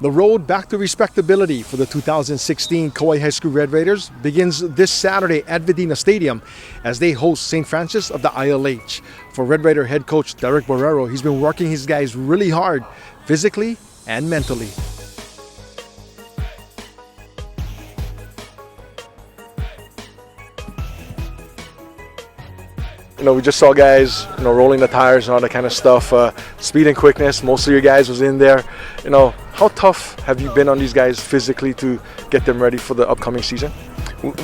The road back to respectability for the 2016 Kauai High School Red Raiders begins this Saturday at Vidina Stadium as they host St. Francis of the ILH. For Red Raider head coach Derek Borrero, he's been working his guys really hard, physically and mentally. We just saw guys, rolling the tires and all that kind of stuff. Speed and quickness, most of your guys was in there. How tough have you been on these guys physically to get them ready for the upcoming season?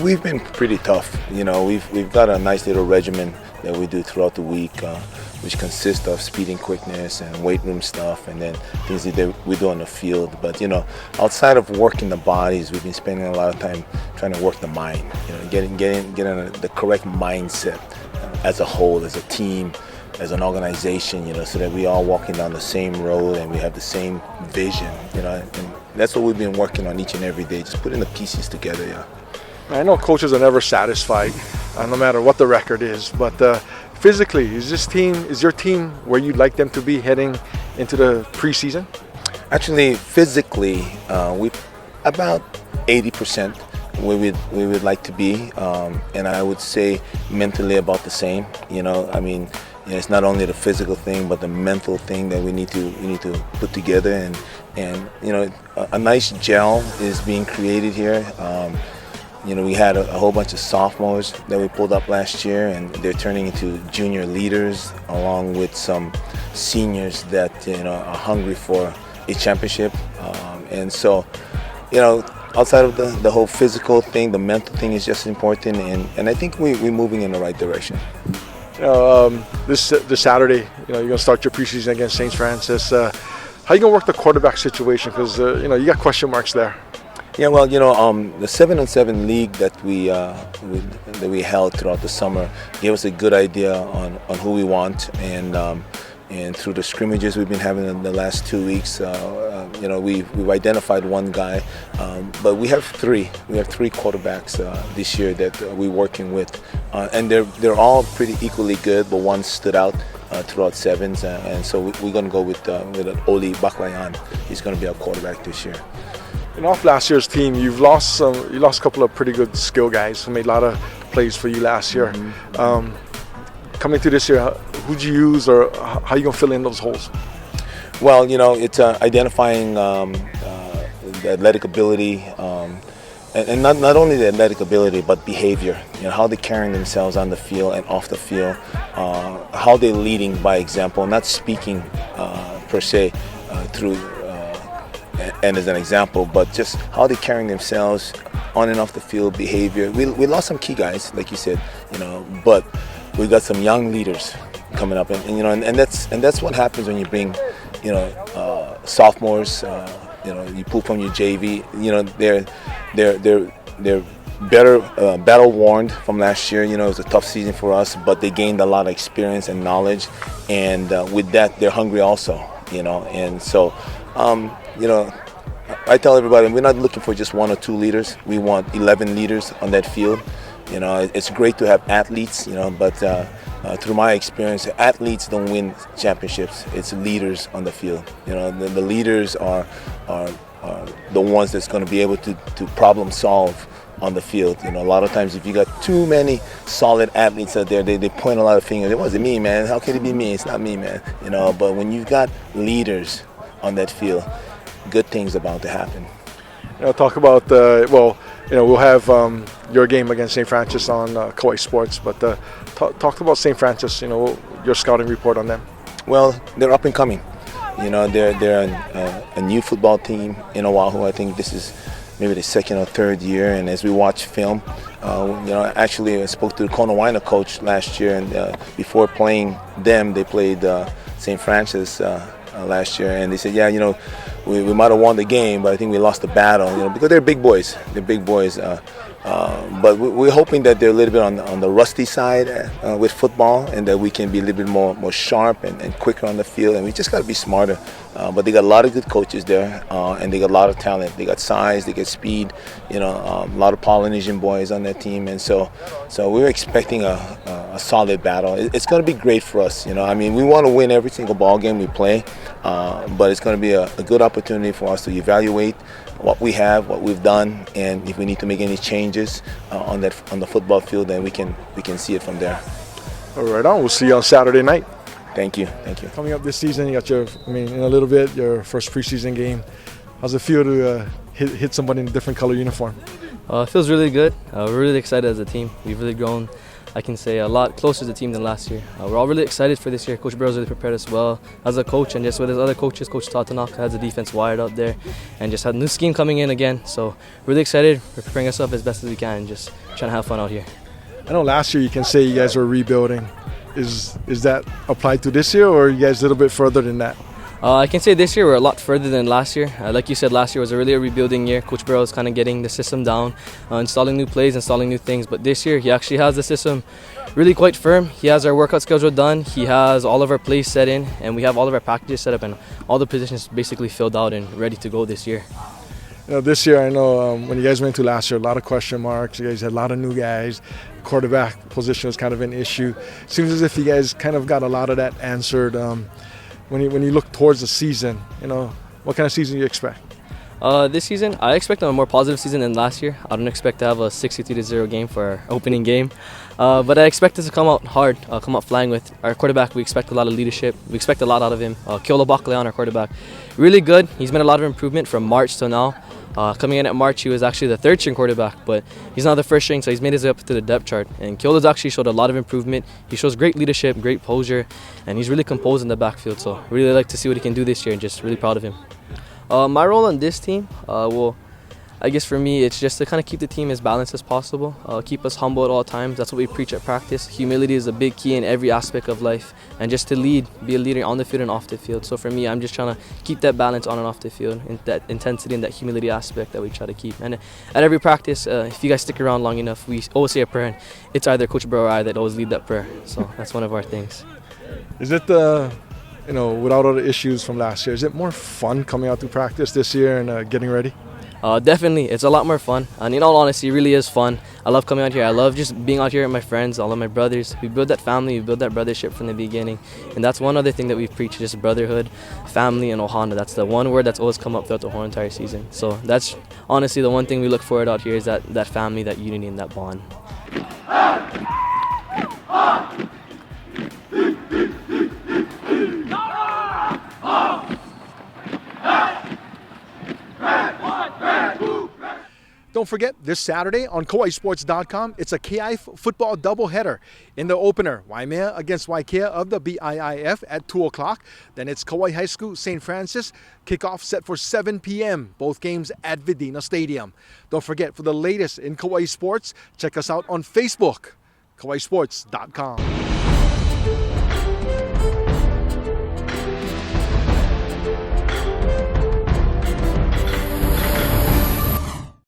We've been pretty tough. We've got a nice little regimen that we do throughout the week, which consists of speed and quickness and weight room stuff, and then things that we do on the field. But outside of working the bodies, we've been spending a lot of time trying to work the mind. Getting the correct mindset as a whole, as a team, as an organization, so that we all walking down the same road and we have the same vision, and that's what we've been working on each and every day, just putting the pieces together, yeah. I know coaches are never satisfied, no matter what the record is, but physically, is your team where you'd like them to be heading into the preseason? Actually, physically, we about 80%. We would like to be, and I would say mentally about the same. It's not only the physical thing, but the mental thing that we need to put together, and a nice gel is being created here. We had a whole bunch of sophomores that we pulled up last year, and they're turning into junior leaders, along with some seniors that are hungry for a championship, and so outside of the whole physical thing, the mental thing is just important, and I think we're moving in the right direction. This Saturday, you're going to start your preseason against St. Francis. How are you going to work the quarterback situation? Because you got question marks there. Yeah, well, the 7-on-7 league that we held throughout the summer gave us a good idea on who we want, and through the scrimmages we've been having in the last 2 weeks, we've identified one guy, but we have three quarterbacks this year that we're working with, and they're all pretty equally good, but one stood out throughout sevens, and so we're going to go with Oli Baklayan. He's going to be our quarterback this year. Off last year's team, you lost a couple of pretty good skill guys who made a lot of plays for you last year. Mm-hmm. Coming to this year, who'd you use, or how are you going to fill in those holes? Well, it's identifying the athletic ability, and not only the athletic ability, but behavior. How they're carrying themselves on the field and off the field, how they're leading by example, not speaking per se through and as an example, but just how they're carrying themselves on and off the field, behavior. We lost some key guys, like you said, but we got some young leaders coming up, and that's what happens when you bring, sophomores. You pull from your JV. They're better, battle worn from last year. It was a tough season for us, but they gained a lot of experience and knowledge, and with that, they're hungry also. And so, I tell everybody, we're not looking for just 1 or 2 leaders. We want 11 leaders on that field. It's great to have athletes, but through my experience, athletes don't win championships. It's leaders on the field. The leaders are the ones that's going to be able to problem solve on the field. A lot of times if you got too many solid athletes out there, they point a lot of fingers. It wasn't me, man. How can it be me? It's not me, man. But when you've got leaders on that field, good things are bound to happen. Talk about we'll have your game against St. Francis on Kauai Sports, but talk about St. Francis. Your scouting report on them. Well, they're up and coming. They're a new football team in Oahu. I think this is maybe the second or third year, and as we watch film, actually I spoke to the Kauai coach last year, and before playing them, they played St. Francis last year, and they said, we might have won the game, but I think we lost the battle, because they're big boys. But we're hoping that they're a little bit on the rusty side with football, and that we can be a little bit more sharp and quicker on the field, and we just got to be smarter. But they got a lot of good coaches there, and they got a lot of talent. They got size, they got speed, a lot of Polynesian boys on that team, and so we're expecting a solid battle. It's going to be great for us. We want to win every single ball game we play, But it's going to be a good opportunity for us to evaluate what we have, what we've done, and if we need to make any changes on the football field, then we can see it from there. All right, on. We'll see you on Saturday night. Thank you. Thank you. Coming up this season, you got in a little bit, your first preseason game. How's it feel to hit somebody in a different color uniform? It feels really good. We're really excited as a team. We've really grown, I can say, a lot closer as a team than last year. We're all really excited for this year. Coach Burrow's really prepared us well as a coach, and just with his other coaches, Coach Tatanaka has the defense wired up there, and just had a new scheme coming in again. So really excited. We're preparing us up as best as we can, and just trying to have fun out here. I know last year you can say you guys were rebuilding. Is that applied to this year, or are you guys a little bit further than that? I can say this year we're a lot further than last year. Like you said, last year was really a rebuilding year. Coach Burrow is kind of getting the system down, installing new plays, installing new things. But this year he actually has the system really quite firm. He has our workout schedule done. He has all of our plays set in, and we have all of our packages set up, and all the positions basically filled out and ready to go this year. This year, I know when you guys went to last year, a lot of question marks. You guys had a lot of new guys. Quarterback position was kind of an issue. Seems as if you guys kind of got a lot of that answered. When you look towards the season, what kind of season do you expect? This season, I expect a more positive season than last year. I don't expect to have a 63-0 game for our opening game. But I expect us to come out hard, come out flying with our quarterback. We expect a lot of leadership. We expect a lot out of him. Keola Bakaleon, our quarterback, really good. He's made a lot of improvement from March to now. Coming in at March, he was actually the third-string quarterback, but he's now the first string, so he's made his way up to the depth chart. And Keola's actually showed a lot of improvement. He shows great leadership, great posure, and he's really composed in the backfield. So really like to see what he can do this year, and just really proud of him. My role on this team, I guess for me, it's just to kind of keep the team as balanced as possible, keep us humble at all times. That's what we preach at practice. Humility is a big key in every aspect of life, and just to lead, be a leader on the field and off the field. So for me, I'm just trying to keep that balance on and off the field, and that intensity and that humility aspect that we try to keep. And at every practice, if you guys stick around long enough, we always say a prayer, and it's either Coach Burrow or I that always lead that prayer. So that's one of our things. Is it without all the issues from last year, is it more fun coming out to practice this year and getting ready? Definitely, it's a lot more fun, and in all honesty, it really is fun. I love coming out here. I love just being out here with my friends, all of my brothers. We build that family, we build that brothership from the beginning, and that's one other thing that we've preached, just brotherhood, family, and ohana. That's the one word that's always come up throughout the whole entire season. So that's honestly the one thing we look forward out here, is that family, that unity, and that bond. Don't forget, this Saturday on KauaiSports.com, it's a KI football doubleheader. In the opener, Waimea against Waikea of the BIIF at 2 o'clock. Then it's Kauai High School, St. Francis. Kickoff set for 7 p.m. Both games at Vidina Stadium. Don't forget, for the latest in Kauai sports, check us out on Facebook, KauaiSports.com.